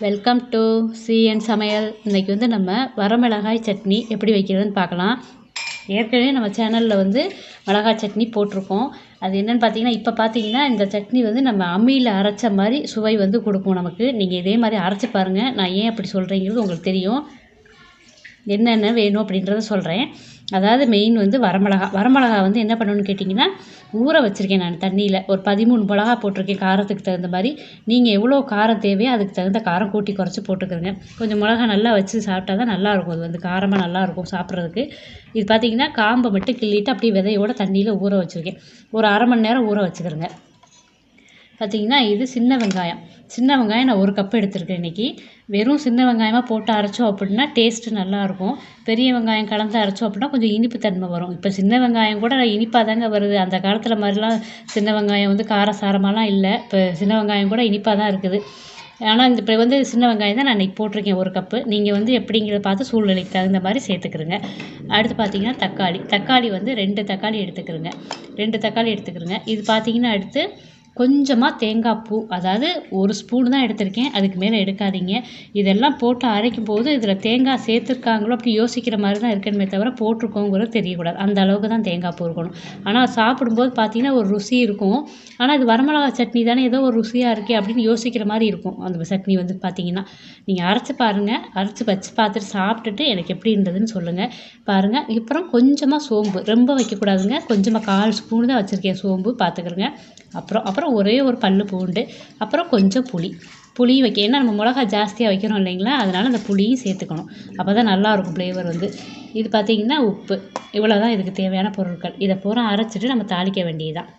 Welcome to சமையல். இன்றைக்கி வந்து நம்ம வரமிளகாய் சட்னி எப்படி வைக்கிறதுன்னு பார்க்கலாம். ஏற்கனவே நம்ம சேனலில் வந்து மிளகாய் சட்னி போட்டிருக்கோம். அது என்னென்னு பார்த்தீங்கன்னா, இப்போ பார்த்தீங்கன்னா இந்த சட்னி வந்து நம்ம அம்மியில் அரைச்ச மாதிரி சுவை வந்து கொடுக்கும் நமக்கு. நீங்கள் இதே மாதிரி அரைச்சி பாருங்கள். நான் ஏன் அப்படி சொல்கிறேங்கிறது உங்களுக்கு தெரியும். என்னென்ன வேணும் அப்படின்றத சொல்கிறேன். அதாவது மெயின் வந்து வரமிளகா வந்து என்ன பண்ணணும்னு கேட்டிங்கன்னா, ஊற வச்சுருக்கேன் நான் தண்ணியில். ஒரு 13 மிளகா போட்டிருக்கேன் காரத்துக்கு தகுந்த மாதிரி. நீங்கள் எவ்வளோ காரம் தேவையோ அதுக்கு தகுந்த காரம் கூட்டி குறைச்சி போட்டுக்கிறங்க. கொஞ்சம் மிளகா நல்லா வச்சு சாப்பிட்டா தான் நல்லாயிருக்கும். அது வந்து காரமாக நல்லாயிருக்கும் சாப்பிட்றதுக்கு. இது பார்த்திங்கன்னா காம்பை மட்டும் கிள்ளிட்டு அப்படியே விதையோடு தண்ணியில் ஊற வச்சுருக்கேன். ஒரு அரை மணி நேரம் ஊற வச்சுக்கிறேங்க. பார்த்திங்கன்னா இது சின்ன வெங்காயம் நான் 1 கப் எடுத்துருக்கேன் இன்றைக்கி. வெறும் சின்ன வெங்காயமாக போட்டு அரைச்சோம் அப்படின்னா டேஸ்ட்டு நல்லாயிருக்கும். பெரிய வெங்காயம் கலந்து அரைச்சோம் அப்படின்னா கொஞ்சம் இனிப்பு தன்மை வரும். இப்போ சின்ன வெங்காயம் கூட இனிப்பாக தாங்க வருது. அந்த காலத்தில் மாதிரிலாம் சின்ன வெங்காயம் வந்து காரசாரமாலாம் இல்லை. இப்போ சின்ன வெங்காயம் கூட இனிப்பாக தான் இருக்குது. ஆனால் இப்போ வந்து சின்ன வெங்காயம் தான் நான் இன்றைக்கி போட்டிருக்கேன் 1 கப்பு. நீங்கள் வந்து எப்படிங்கிறத பார்த்து சூழ்நிலைக்கு தகுந்த மாதிரி சேர்த்துக்கிறங்க. அடுத்து பார்த்திங்கன்னா தக்காளி வந்து 2 தக்காளி எடுத்துக்கிறங்க. 2 தக்காளி எடுத்துக்கிறங்க. இது பார்த்திங்கன்னா அடுத்து கொஞ்சமாக தேங்காய் பூ, அதாவது 1 ஸ்பூன் தான் எடுத்திருக்கேன். அதுக்கு மேலே எடுக்காதீங்க. இதெல்லாம் போட்டு அரைக்கும் போது இதில் தேங்காய் சேர்த்துருக்காங்களோ அப்படி யோசிக்கிற மாதிரி தான் இருக்கணுமே தவிர போட்டிருக்கோங்கிறது தெரியக்கூடாது. அந்த அளவுக்கு தான் தேங்காய் பூ இருக்கணும். ஆனால் சாப்பிடும்போது பார்த்திங்கன்னா ஒரு ருசி இருக்கும். ஆனால் இது வரமிளகா சட்னி தானே, ஏதோ ஒரு ருசியாக இருக்கே அப்படின்னு யோசிக்கிற மாதிரி இருக்கும் அந்த சட்னி வந்து பார்த்திங்கன்னா. நீங்கள் அரைச்சி பாருங்கள். அரைச்சி வச்சு பார்த்துட்டு சாப்பிட்டுட்டு எனக்கு எப்படி இருந்ததுன்னு சொல்லுங்கள். பாருங்கள். அப்புறம் கொஞ்சமாக சோம்பு, ரொம்ப வைக்கக்கூடாதுங்க. கொஞ்சமாக 1/4 ஸ்பூன் தான் வச்சுருக்கேன் சோம்பு, பார்த்துக்கிறங்க. அப்புறம் ஒரே ஒரு பல்லு பூண்டு, அப்புறம் கொஞ்சம் புளி வைக்க, ஏன்னா நம்ம மிளகா ஜாஸ்தியாக வைக்கிறோம் இல்லைங்களா, அதனால் அந்த புளியும் சேர்த்துக்கணும். அப்போ தான் நல்லாயிருக்கும் ஃப்ளேவர் வந்து. இது பார்த்திங்கன்னா உப்பு. இவ்வளோ தான் இதுக்கு தேவையான பொருட்கள். இதை பூரா அரைச்சிட்டு நம்ம தாளிக்க வேண்டியதுதான்.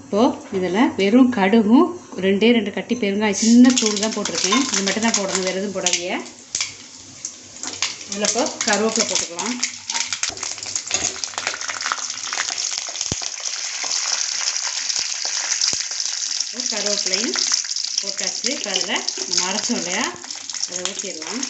இப்போது இதில் வெறும் கடுகும் 2 கட்டி பெருங்காயம், சின்ன தூள் தான் போட்டிருக்கேன். இது மட்டும் தான் போடணும், வேறு எதுவும் போடாதீங்க. இதில் இப்போ கருவேப்பிலை போட்டுக்கலாம். கருவேப்பிலையும் போட்டாச்சு. இப்போ அதில் நம்ம அரைச்சோம் இல்லையா, அதை ஊற்றிடலாம்.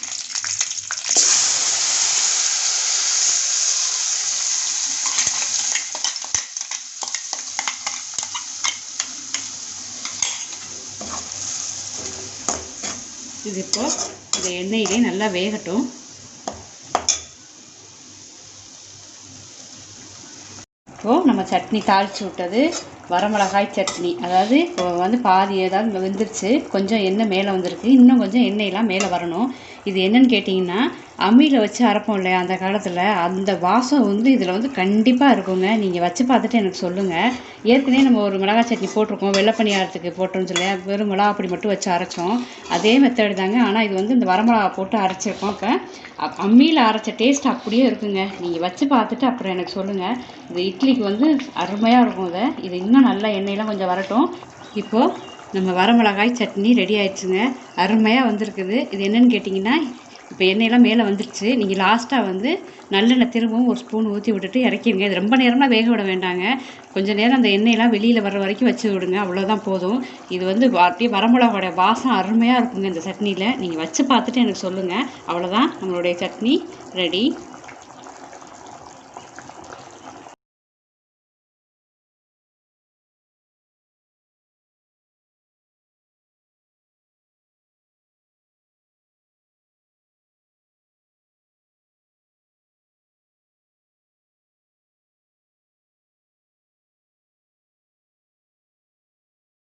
இது இப்போது இந்த எண்ணெயிலே நல்லா வேகட்டும். இப்போது நம்ம சட்னி தாளித்து விட்டது வரமிளகாய் சட்னி. அதாவது இப்போ வந்து பாதி ஏதாவது வெந்துருச்சு, கொஞ்சம் எண்ணெய் மேலே வந்திருக்கு. இன்னும் கொஞ்சம் எண்ணெயெல்லாம் மேலே வரணும். இது என்னன்னு கேட்டிங்கன்னா, அம்மியில் வச்சு அரைப்போம் இல்லையா அந்த காலத்தில், அந்த வாசம் வந்து இதில் வந்து கண்டிப்பாக இருக்குங்க. நீங்கள் வச்சு பார்த்துட்டு எனக்கு சொல்லுங்கள். ஏற்கனவே நம்ம ஒரு மிளகாய் சட்னி போட்டிருக்கோம், வெள்ளை பணியாரத்துக்கு போட்டோம்னு சொல்லி வெறும் மிளகா அப்படி மட்டும் வச்சு அரைச்சோம். அதே மெத்தட் தாங்க. ஆனால் இது வந்து இந்த வரமிளகா போட்டு அரைச்சிருக்கோம். இப்போ அம்மியில் அரைச்ச டேஸ்ட் அப்படியே இருக்குங்க. நீங்கள் வச்சு பார்த்துட்டு அப்புறம் எனக்கு சொல்லுங்கள். இது இட்லிக்கு வந்து அருமையாக இருக்கும். இது இன்னும் நல்லா எண்ணெயெல்லாம் கொஞ்சம் வரட்டும். இப்போது நம்ம வரமிளகாய் சட்னி ரெடி ஆயிடுச்சுங்க. அருமையாக வந்திருக்குது. இது என்னென்னு கேட்டிங்கன்னா, இப்போ எண்ணெயெல்லாம் மேலே வந்துருச்சு. நீங்கள் லாஸ்ட்டாக வந்து நல்லெண்ணெய் திரும்பவும் 1 ஸ்பூன் ஊற்றி விட்டுட்டு இறக்கிடுங்க. இது ரொம்ப நேரம்லாம் வேக விட வேண்டாங்க. கொஞ்சம் நேரம் அந்த எண்ணெயெல்லாம் வெளியில் வர்ற வரைக்கும் வச்சு விடுங்க. அவ்வளோதான் போதும். இது வந்து அப்படியே வரமிளகாவோட வாசம் அருமையாக இருக்குங்க இந்த சட்னியில். நீங்கள் வச்சு பார்த்துட்டு எனக்கு சொல்லுங்கள். அவ்வளோதான், நம்மளுடைய சட்னி ரெடி.